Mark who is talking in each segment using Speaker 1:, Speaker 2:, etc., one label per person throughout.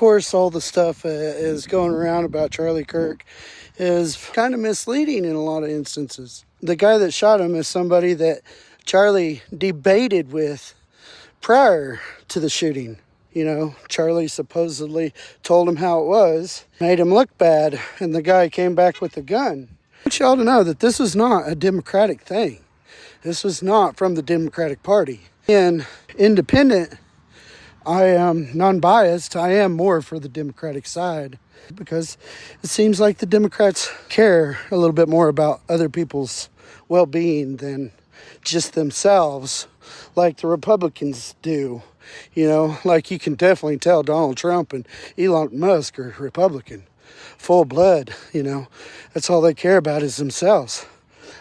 Speaker 1: course, all the stuff is going around about Charlie Kirk is kind of misleading in a lot of instances. The guy that shot him is somebody that Charlie debated with prior to the shooting. You know, Charlie supposedly told him how it was, made him look bad, and the guy came back with a gun. I want y'all to know that this was not a Democratic thing. This was not from the Democratic Party. And independent, I am non-biased. I am more for the Democratic side because it seems like the Democrats care a little bit more about other people's well-being than just themselves, like the Republicans do. You know, like you can definitely tell Donald Trump and Elon Musk are Republican. Full blood, you know. That's all they care about is themselves.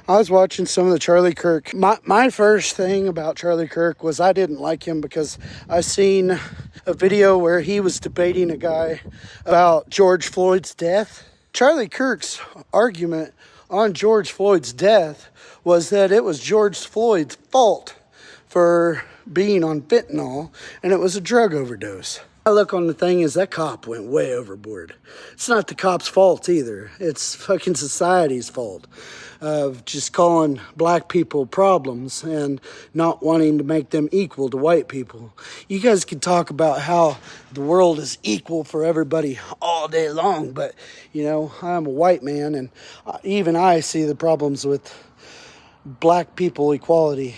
Speaker 1: I was watching some of the Charlie Kirk. My first thing about Charlie Kirk was I didn't like him because I seen a video where he was debating a guy about George Floyd's death. Charlie Kirk's argument on George Floyd's death was that it was George Floyd's fault for being on fentanyl and it was a drug overdose. I look on the thing is that cop went way overboard. It's not the cop's fault either. It's fucking society's fault of just calling black people problems and not wanting to make them equal to white people. You guys can talk about how the world is equal for everybody all day long, but you know, I'm a white man and even I see the problems with black people equality.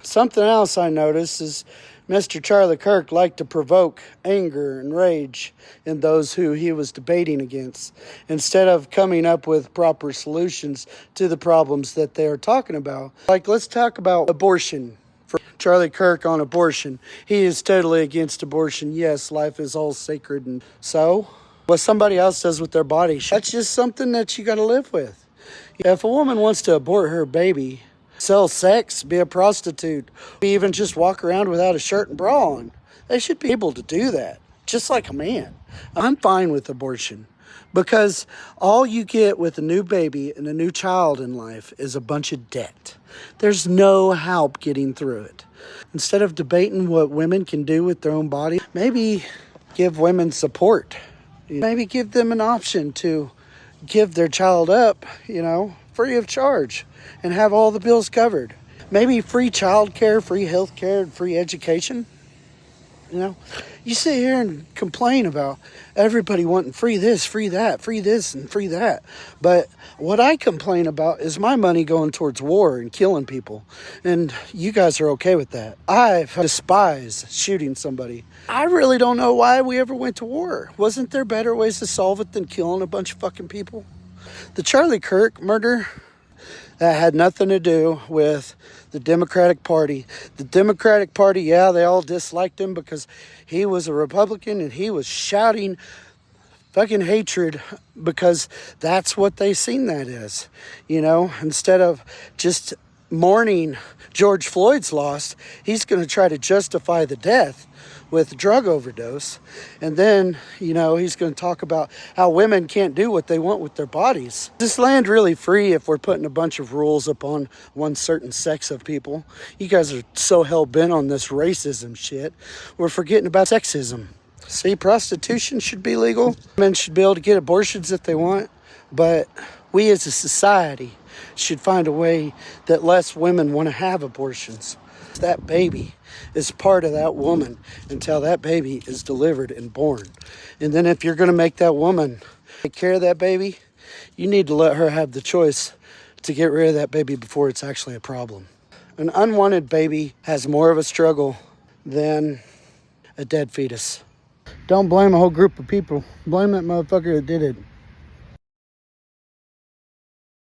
Speaker 1: Something else I noticed is Mr. Charlie Kirk liked to provoke anger and rage in those who he was debating against, instead of coming up with proper solutions to the problems that they are talking about. Like, let's talk about abortion. For Charlie Kirk on abortion, he is totally against abortion. Yes, life is all sacred, and so what somebody else does with their body, that's just something that you got to live with. If a woman wants to abort her baby, sell sex, be a prostitute, even just walk around without a shirt and bra on, they should be able to do that, just like a man. I'm fine with abortion because all you get with a new baby and a new child in life is a bunch of debt. There's no help getting through it. Instead of debating what women can do with their own body, maybe give women support. Maybe give them an option to give their child up, you know, free of charge and have all the bills covered. Maybe free child care, free health care, and free education. You know, you sit here and complain about everybody wanting free this, free that, free this, and free that. But what I complain about is my money going towards war and killing people. And you guys are okay with that. I despise shooting somebody. I really don't know why we ever went to war. Wasn't there better ways to solve it than killing a bunch of fucking people? The Charlie Kirk murder, that had nothing to do with the Democratic Party. The Democratic Party, yeah, they all disliked him because he was a Republican and he was shouting fucking hatred because that's what they seen that as. You know, instead of just mourning George Floyd's loss, he's going to try to justify the death with drug overdose. And then, you know, he's going to talk about how women can't do what they want with their bodies. Is this land really free if we're putting a bunch of rules upon one certain sex of people? You guys are so hell-bent on this racism shit. We're forgetting about sexism. See, prostitution should be legal. Men should be able to get abortions if they want. But we as a society should find a way that less women want to have abortions. That baby is part of that woman until that baby is delivered and born. And then if you're going to make that woman take care of that baby, you need to let her have the choice to get rid of that baby before it's actually a problem. An unwanted baby has more of a struggle than a dead fetus. Don't blame a whole group of people. Blame that motherfucker that did it.